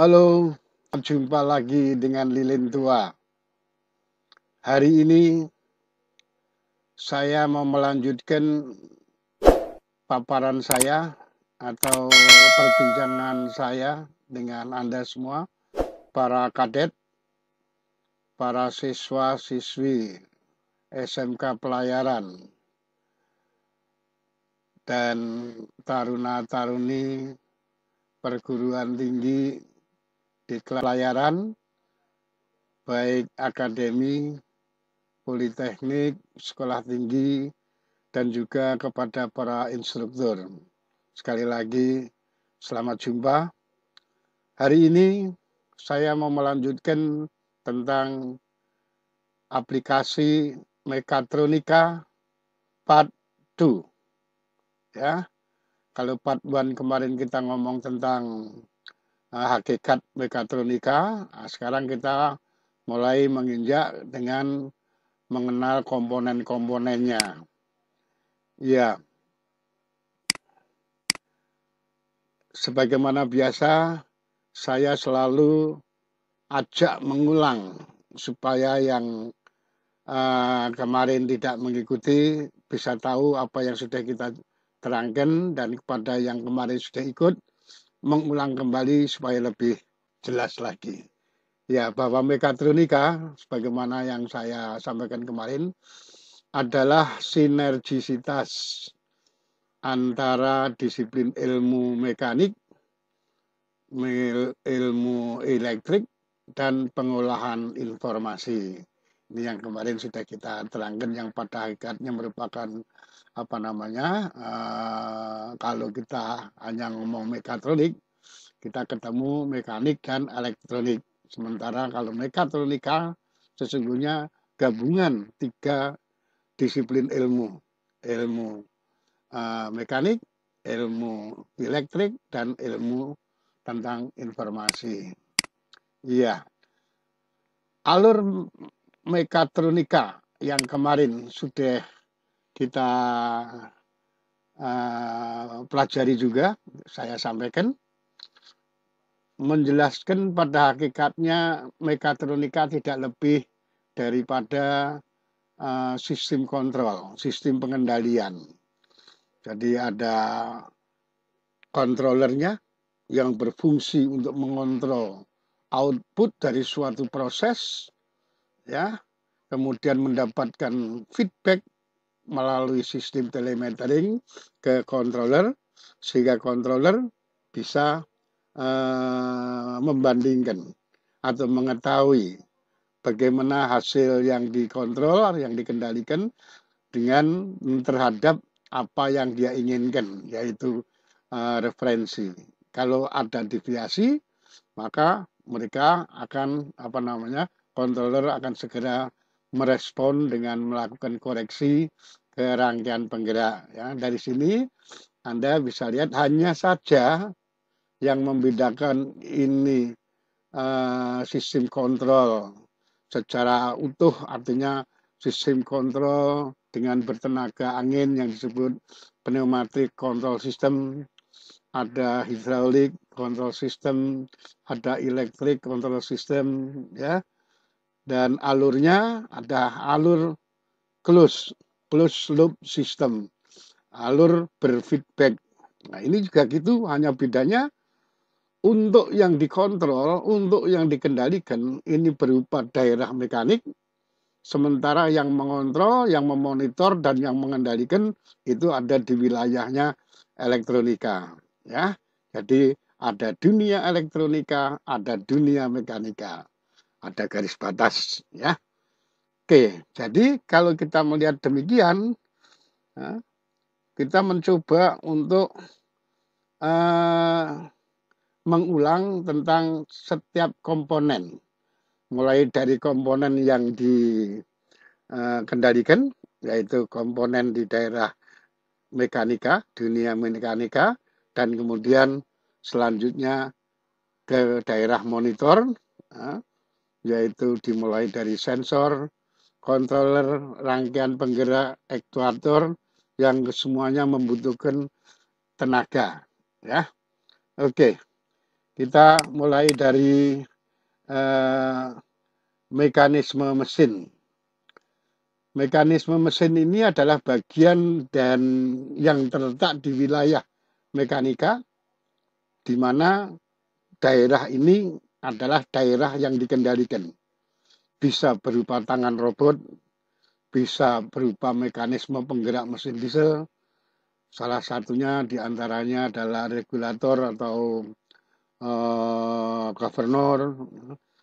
Halo, jumpa lagi dengan Lilin Tua. Hari ini saya mau melanjutkan paparan saya atau perbincangan saya dengan Anda semua, para kadet, para siswa-siswi SMK Pelayaran, dan taruna-taruni perguruan tinggi di Pelayaran, baik akademi, politeknik, sekolah tinggi, dan juga kepada para instruktur. Sekali lagi, selamat jumpa. Hari ini saya mau melanjutkan tentang aplikasi mekatronika part 2. Ya, kalau part 1 kemarin kita ngomong tentang hakikat mekatronika, sekarang kita mulai menginjak dengan mengenal komponen-komponennya. Ya, sebagaimana biasa, saya selalu ajak mengulang supaya yang kemarin tidak mengikuti bisa tahu apa yang sudah kita terangkan, dan kepada yang kemarin sudah ikut mengulang kembali supaya lebih jelas lagi. Ya, bahwa mekatronika sebagaimana yang saya sampaikan kemarin adalah sinergisitas antara disiplin ilmu mekanik, ilmu elektrik, dan pengolahan informasi. Ini yang kemarin sudah kita terangkan, yang pada hakikatnya merupakan kalau kita hanya ngomong mekatronik, kita ketemu mekanik dan elektronik. Sementara kalau mekatronika sesungguhnya gabungan 3 disiplin ilmu mekanik, ilmu elektrik, dan ilmu tentang informasi. Iya, alur mekatronika yang kemarin sudah kita pelajari juga, saya sampaikan, menjelaskan pada hakikatnya mekatronika tidak lebih daripada sistem kontrol, sistem pengendalian. Jadi ada kontrolernya yang berfungsi untuk mengontrol output dari suatu proses, ya, kemudian mendapatkan feedback melalui sistem telemetering ke controller, sehingga controller bisa membandingkan atau mengetahui bagaimana hasil yang dikontrol, yang dikendalikan dengan terhadap apa yang dia inginkan, yaitu referensi. Kalau ada deviasi, maka mereka akan controller akan segera merespon dengan melakukan koreksi ke rangkaian penggerak. Ya, dari sini Anda bisa lihat hanya saja yang membedakan ini sistem kontrol secara utuh, artinya sistem kontrol dengan bertenaga angin yang disebut pneumatic control system, ada hydraulic control system, ada electric control system, ya. Dan alurnya ada alur closed loop system, alur berfeedback. Nah, ini juga gitu, hanya bedanya untuk yang dikontrol, untuk yang dikendalikan ini berupa daerah mekanik, sementara yang mengontrol, yang memonitor, dan yang mengendalikan itu ada di wilayahnya elektronika. Ya, jadi ada dunia elektronika, ada dunia mekanika, ada garis batas. Ya, oke. Jadi kalau kita melihat demikian, ya, kita mencoba untuk mengulang tentang setiap komponen, mulai dari komponen yang dikendalikan, yaitu komponen di daerah mekanika, dunia mekanika, dan kemudian selanjutnya ke daerah monitor, yaitu dimulai dari sensor, controller, rangkaian penggerak, aktuator, yang semuanya membutuhkan tenaga. Ya, oke. Kita mulai dari mekanisme mesin. Mekanisme mesin ini adalah bagian dan yang terletak di wilayah mekanika, di mana daerah ini adalah daerah yang dikendalikan. Bisa berupa tangan robot, bisa berupa mekanisme penggerak mesin diesel. Salah satunya diantaranya adalah regulator atau governor,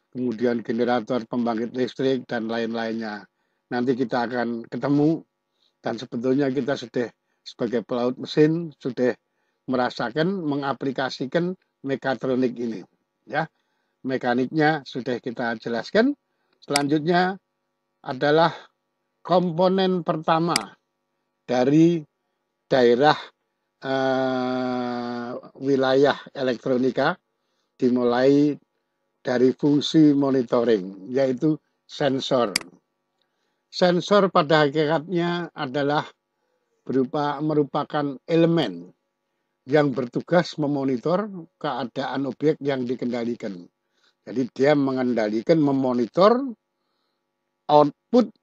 kemudian generator pembangkit listrik, dan lain-lainnya. Nanti kita akan ketemu, dan sebetulnya kita sudah sebagai pelaut mesin sudah merasakan mengaplikasikan mekatronik ini. Ya, mekaniknya sudah kita jelaskan. Selanjutnya adalah komponen pertama dari daerah wilayah elektronika, dimulai dari fungsi monitoring, yaitu sensor. Sensor pada hakikatnya adalah merupakan elemen yang bertugas memonitor keadaan objek yang dikendalikan. Jadi dia mengendalikan, memonitor output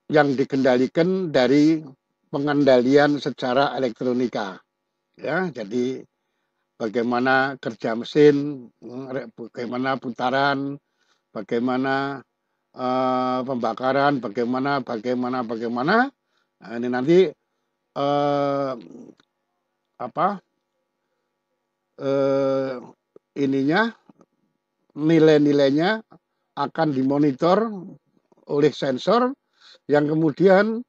yang dikendalikan dari pengendalian secara elektronika. Ya, jadi bagaimana kerja mesin, bagaimana putaran, bagaimana pembakaran, bagaimana. Nah, ini nanti nilai-nilainya akan dimonitor oleh sensor, yang kemudian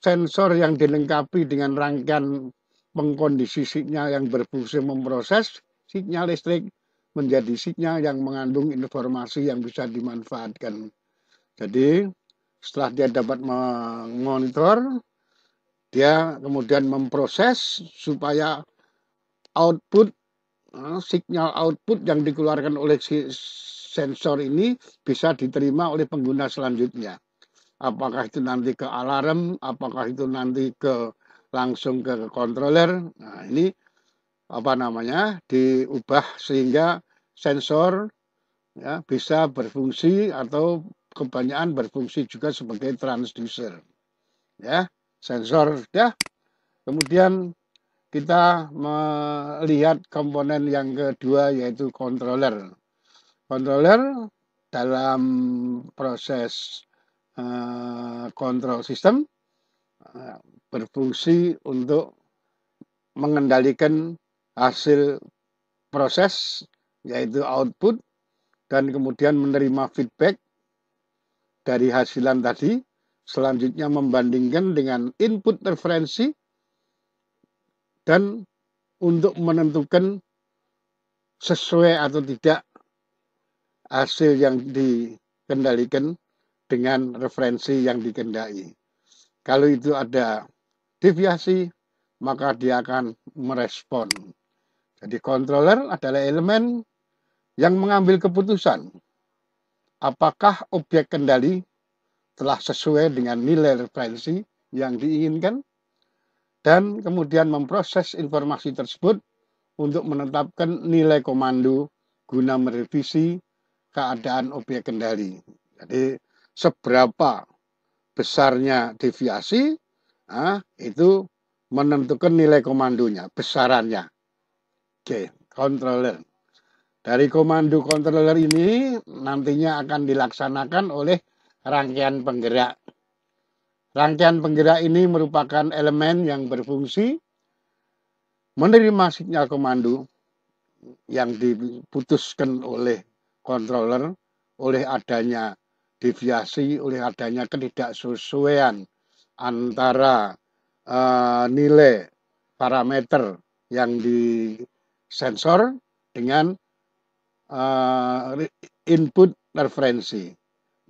sensor yang dilengkapi dengan rangkaian pengkondisi sinyal yang berfungsi memproses sinyal listrik menjadi sinyal yang mengandung informasi yang bisa dimanfaatkan. Jadi setelah dia dapat memonitor, dia kemudian memproses supaya output, sinyal output yang dikeluarkan oleh si sensor ini bisa diterima oleh pengguna selanjutnya. Apakah itu nanti ke alarm, apakah itu nanti langsung ke controller. Nah, ini diubah sehingga sensor ya bisa berfungsi atau kebanyakan berfungsi juga sebagai transducer. Ya, sensor ya. Kemudian kita melihat komponen yang kedua, yaitu controller. Controller dalam proses kontrol sistem berfungsi untuk mengendalikan hasil proses, yaitu output, dan kemudian menerima feedback dari hasilan tadi. Selanjutnya membandingkan dengan input referensi dan untuk menentukan sesuai atau tidak hasil yang dikendalikan dengan referensi yang dikendaki. Kalau itu ada deviasi, maka dia akan merespon. Jadi controller adalah elemen yang mengambil keputusan apakah objek kendali telah sesuai dengan nilai referensi yang diinginkan, dan kemudian memproses informasi tersebut untuk menetapkan nilai komando guna merevisi keadaan objek kendali. Jadi seberapa besarnya deviasi, itu menentukan nilai komandonya, besarannya. Oke, controller. Dari komando controller ini nantinya akan dilaksanakan oleh rangkaian penggerak. Rangkaian penggerak ini merupakan elemen yang berfungsi menerima sinyal komando yang diputuskan oleh controller, oleh adanya deviasi, oleh adanya ketidaksesuaian antara nilai parameter yang disensor dengan input referensi.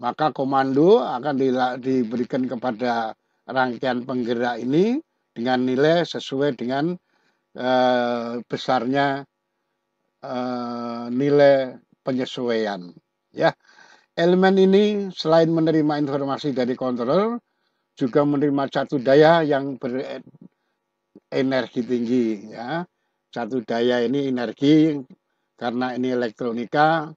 Maka komando akan diberikan kepada rangkaian penggerak ini dengan nilai sesuai dengan besarnya nilai penyesuaian. Ya, elemen ini selain menerima informasi dari controller, juga menerima catu daya yang berenergi tinggi. Ya, catu daya ini energi Karena ini elektronika,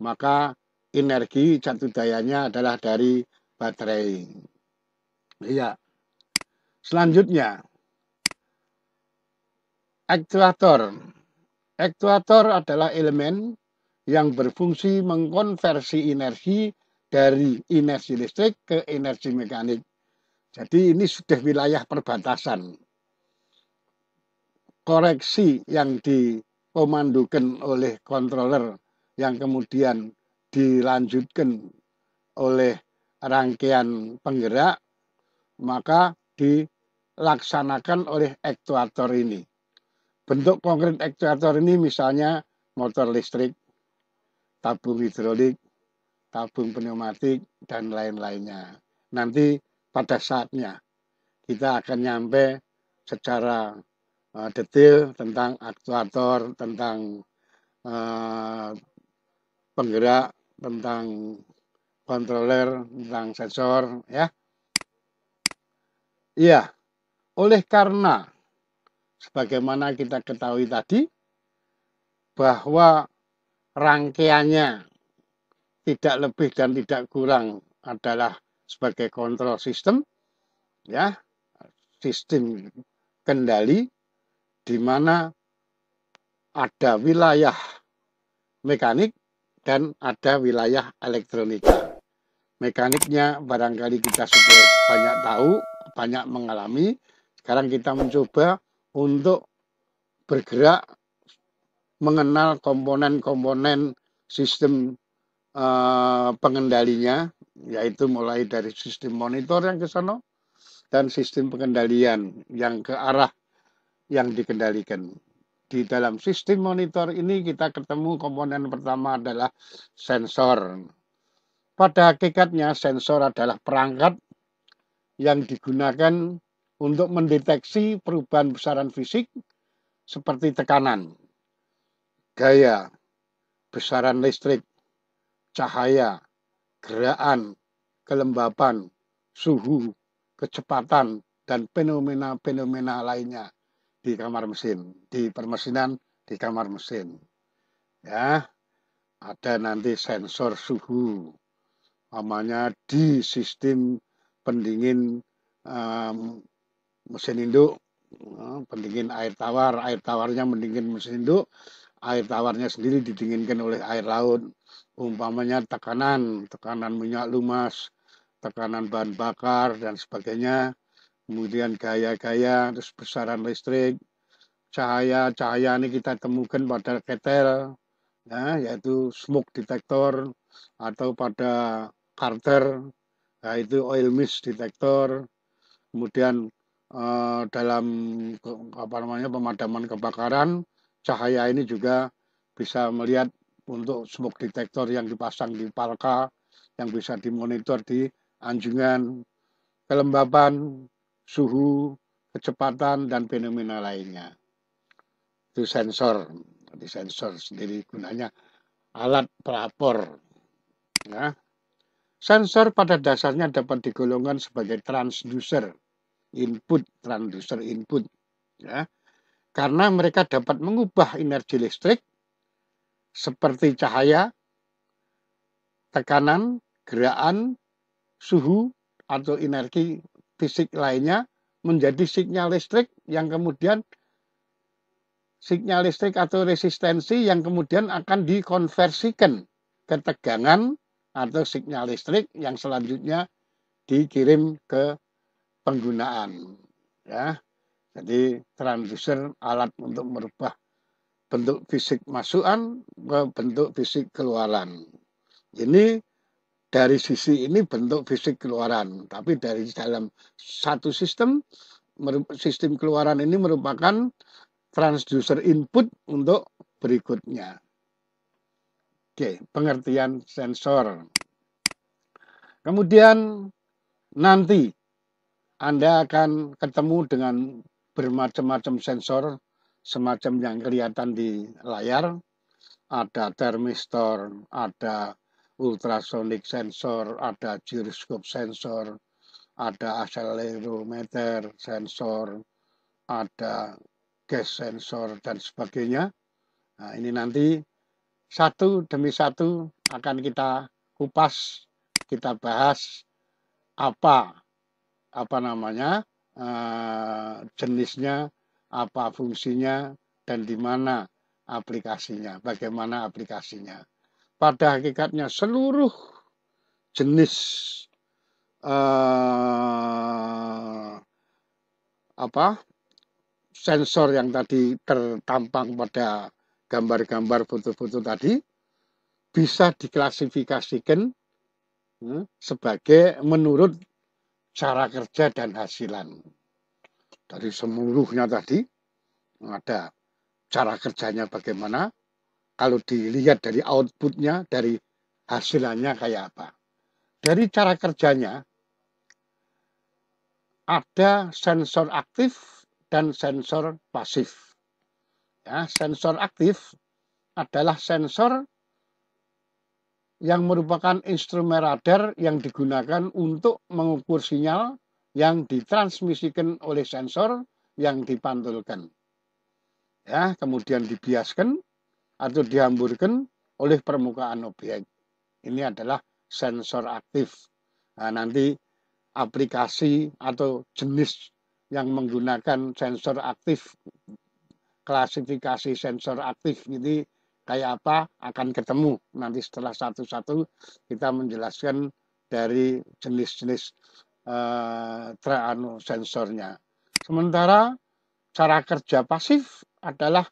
maka energi jatuh dayanya adalah dari baterai. Iya. Selanjutnya, aktuator. Aktuator adalah elemen yang berfungsi mengkonversi energi dari energi listrik ke energi mekanik. Jadi ini sudah wilayah perbatasan. Koreksi yang dikomandukan oleh controller yang kemudian dilanjutkan oleh rangkaian penggerak, maka dilaksanakan oleh aktuator ini. Bentuk konkret aktuator ini misalnya motor listrik, tabung hidrolik, tabung pneumatik, dan lain-lainnya. Nanti pada saatnya kita akan nyampe secara detail tentang aktuator, tentang penggerak, tentang controller, tentang sensor, ya. Iya, oleh karena sebagaimana kita ketahui tadi bahwa rangkaiannya tidak lebih dan tidak kurang adalah sebagai kontrol sistem, ya, sistem kendali di mana ada wilayah mekanik dan ada wilayah elektronika. Mekaniknya barangkali kita sudah banyak tahu, banyak mengalami. Sekarang kita mencoba untuk bergerak mengenal komponen-komponen sistem pengendalinya, yaitu mulai dari sistem monitor yang ke sana dan sistem pengendalian yang ke arah yang dikendalikan. Di dalam sistem monitor ini kita ketemu komponen pertama adalah sensor. Pada hakikatnya sensor adalah perangkat yang digunakan untuk mendeteksi perubahan besaran fisik seperti tekanan, gaya, besaran listrik, cahaya, gerakan, kelembapan, suhu, kecepatan, dan fenomena-fenomena lainnya di kamar mesin, di permesinan, di kamar mesin. Ya, ada nanti sensor suhu, namanya di sistem pendingin mesin induk, pendingin air tawarnya mendingin mesin induk, air tawarnya sendiri didinginkan oleh air laut. Umpamanya tekanan minyak lumas, tekanan bahan bakar, dan sebagainya. Kemudian gaya-gaya, terus besaran listrik, cahaya ini kita temukan pada ketel, ya, yaitu smoke detector, atau pada Carter, yaitu oil mist detector. Kemudian dalam pemadaman kebakaran, cahaya ini juga bisa melihat untuk smoke detector yang dipasang di palka, yang bisa dimonitor di anjungan, kelembapan, suhu, kecepatan, dan fenomena lainnya. Itu sensor. Jadi sensor sendiri gunanya alat pelapor. Ya. Sensor pada dasarnya dapat digolongkan sebagai transducer input, ya, karena mereka dapat mengubah energi listrik seperti cahaya, tekanan, gerakan, suhu, atau energi fisik lainnya menjadi sinyal listrik yang kemudian sinyal listrik atau resistensi yang kemudian akan dikonversikan ke tegangan atau sinyal listrik yang selanjutnya dikirim ke penggunaan. Ya, jadi transducer alat untuk merubah bentuk fisik masukan ke bentuk fisik keluaran. Ini dari sisi ini bentuk fisik keluaran, tapi dari dalam satu sistem keluaran ini merupakan transducer input untuk berikutnya. Oke, pengertian sensor. Kemudian nanti Anda akan ketemu dengan bermacam-macam sensor semacam yang kelihatan di layar. Ada termistor, ada ultrasonic sensor, ada gyroscope sensor, ada accelerometer sensor, ada gas sensor, dan sebagainya. Nah, ini nanti satu demi satu akan kita kupas, kita bahas apa apa namanya jenisnya, apa fungsinya, dan di mana aplikasinya, bagaimana aplikasinya. Pada hakikatnya seluruh jenis apa sensor yang tadi tertampang pada gambar-gambar foto-foto tadi bisa diklasifikasikan sebagai menurut cara kerja dan hasilan. Dari seluruhnya tadi ada cara kerjanya bagaimana, kalau dilihat dari outputnya, dari hasilannya kayak apa. Dari cara kerjanya ada sensor aktif dan sensor pasif. Ya, sensor aktif adalah sensor yang merupakan instrumen radar yang digunakan untuk mengukur sinyal yang ditransmisikan oleh sensor yang dipantulkan. Ya, kemudian dibiaskan atau dihamburkan oleh permukaan objek. Ini adalah sensor aktif. Nah, nanti aplikasi atau jenis yang menggunakan sensor aktif, klasifikasi sensor aktif ini kayak apa akan ketemu nanti setelah satu-satu kita menjelaskan dari jenis-jenis sensornya. Sementara cara kerja pasif adalah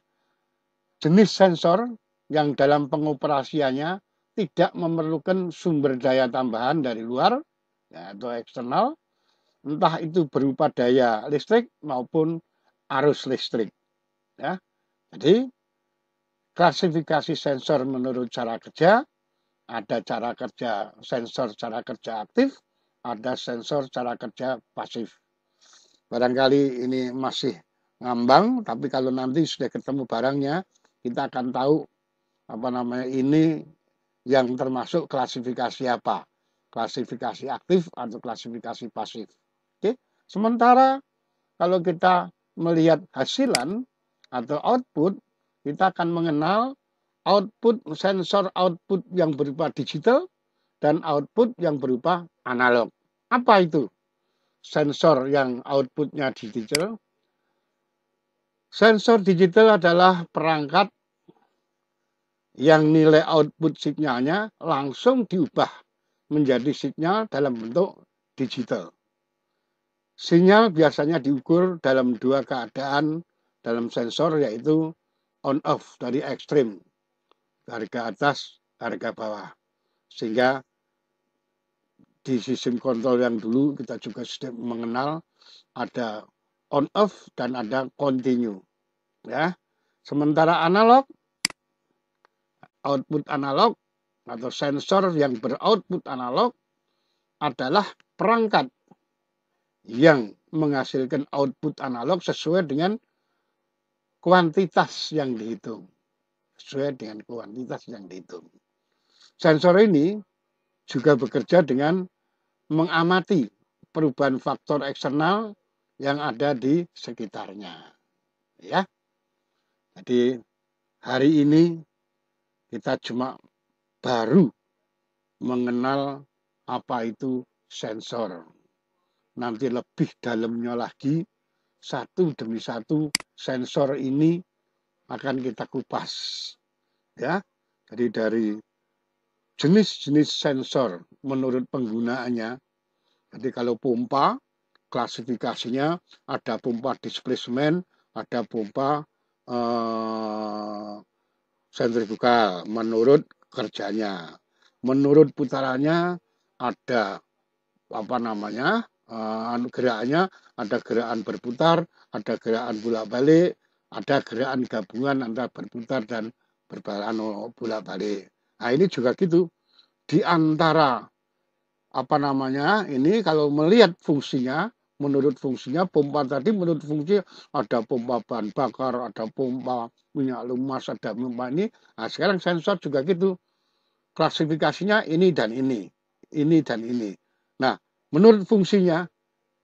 jenis sensor yang dalam pengoperasiannya tidak memerlukan sumber daya tambahan dari luar ya, atau eksternal, entah itu berupa daya listrik maupun arus listrik. Ya. Jadi klasifikasi sensor menurut cara kerja, ada cara kerja sensor cara kerja aktif, ada sensor cara kerja pasif. Barangkali ini masih ngambang, tapi kalau nanti sudah ketemu barangnya, kita akan tahu apa namanya ini yang termasuk klasifikasi apa, klasifikasi aktif atau klasifikasi pasif. Oke. Sementara kalau kita melihat hasilan atau output, kita akan mengenal output sensor output yang berupa digital dan output yang berupa analog. Apa itu sensor yang outputnya digital? Sensor digital adalah perangkat yang nilai output sinyalnya langsung diubah menjadi sinyal dalam bentuk digital. Sinyal biasanya diukur dalam dua keadaan dalam sensor, yaitu on off dari ekstrim, harga atas, harga bawah. Sehingga di sistem kontrol yang dulu kita juga sudah mengenal ada on off dan ada continue. Ya. Sementara analog, output analog atau sensor yang beroutput analog adalah perangkat yang menghasilkan output analog sesuai dengan kuantitas yang dihitung. Sesuai dengan kuantitas yang dihitung. Sensor ini juga bekerja dengan mengamati perubahan faktor eksternal yang ada di sekitarnya. Ya. Jadi hari ini kita cuma baru mengenal apa itu sensor. Nanti lebih dalamnya lagi, satu demi satu sensor ini akan kita kupas. Ya. Jadi dari jenis-jenis sensor menurut penggunaannya. Jadi kalau pompa, klasifikasinya ada pompa displacement, ada pompa sentrifugal menurut kerjanya. Menurut putarannya ada apa namanya gerakannya, ada gerakan berputar, ada gerakan bolak-balik, ada gerakan gabungan antara berputar dan bolak-balik. Nah ini juga gitu, di antara apa namanya ini kalau melihat fungsinya, menurut fungsinya pompa tadi menurut fungsi ada pompa bahan bakar, ada pompa minyak lumas, ada pompa ini. Nah sekarang sensor juga gitu, klasifikasinya ini dan ini dan ini. Nah menurut fungsinya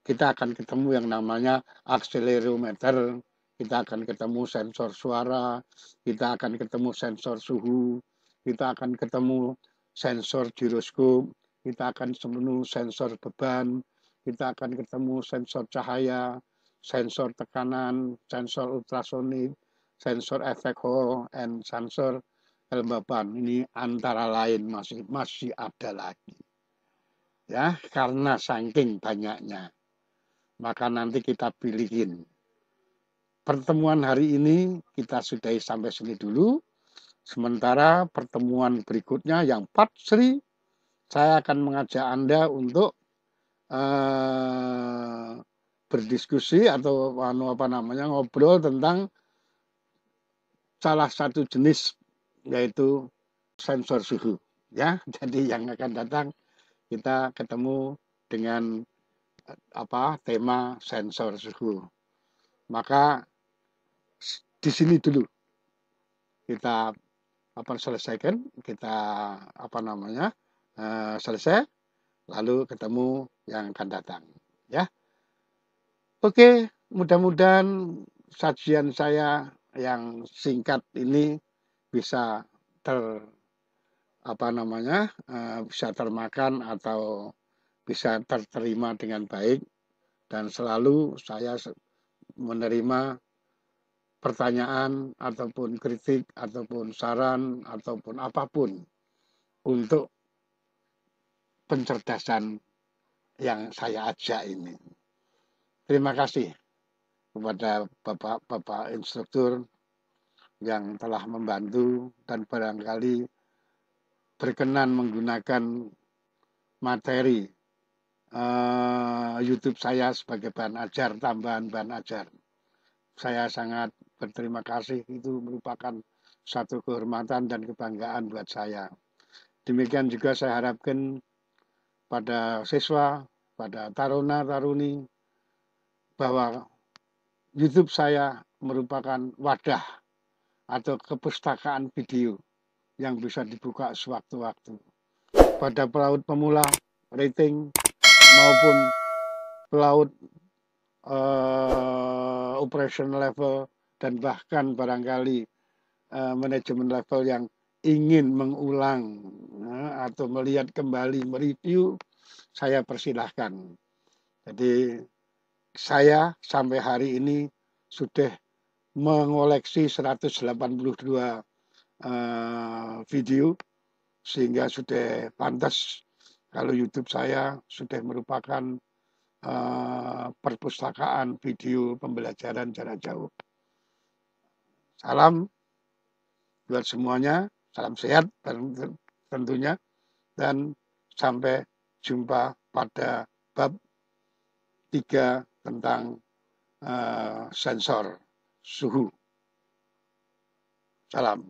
kita akan ketemu yang namanya akselerometer, kita akan ketemu sensor suara, kita akan ketemu sensor suhu, kita akan ketemu sensor giroskop, kita akan ketemu sensor beban, kita akan ketemu sensor cahaya, sensor tekanan, sensor ultrasonik, sensor efek Hall, and sensor kelembapan. Ini antara lain masih ada lagi. Ya, karena saking banyaknya. Maka nanti kita pilihin. Pertemuan hari ini kita sudahi sampai sini dulu. Sementara pertemuan berikutnya yang part 3, saya akan mengajak Anda untuk berdiskusi atau ngobrol tentang salah satu jenis yaitu sensor suhu. Ya, jadi yang akan datang kita ketemu dengan tema sensor suhu. Maka di sini dulu kita selesaikan, kita selesai, lalu ketemu yang akan datang. Ya, oke, mudah-mudahan sajian saya yang singkat ini bisa bisa termakan atau bisa terterima dengan baik, dan selalu saya menerima pertanyaan ataupun kritik ataupun saran ataupun apapun untuk pencerdasan yang saya ajak ini. Terima kasih kepada Bapak instruktur yang telah membantu dan barangkali berkenan menggunakan materi YouTube saya sebagai bahan ajar, tambahan bahan ajar. Saya sangat berterima kasih, itu merupakan satu kehormatan dan kebanggaan buat saya. Demikian juga saya harapkan pada siswa, pada taruna-taruni, bahwa YouTube saya merupakan wadah atau kepustakaan video yang bisa dibuka sewaktu-waktu. Pada pelaut pemula, rating, maupun pelaut operation level, dan bahkan barangkali manajemen level yang ingin mengulang atau melihat kembali, mereview, saya persilahkan. Jadi saya sampai hari ini sudah mengoleksi 182 video, sehingga sudah pantas kalau YouTube saya sudah merupakan perpustakaan video pembelajaran jarak jauh. Salam buat semuanya, salam sehat tentunya, dan sampai jumpa pada bab 3 tentang sensor suhu. Salam.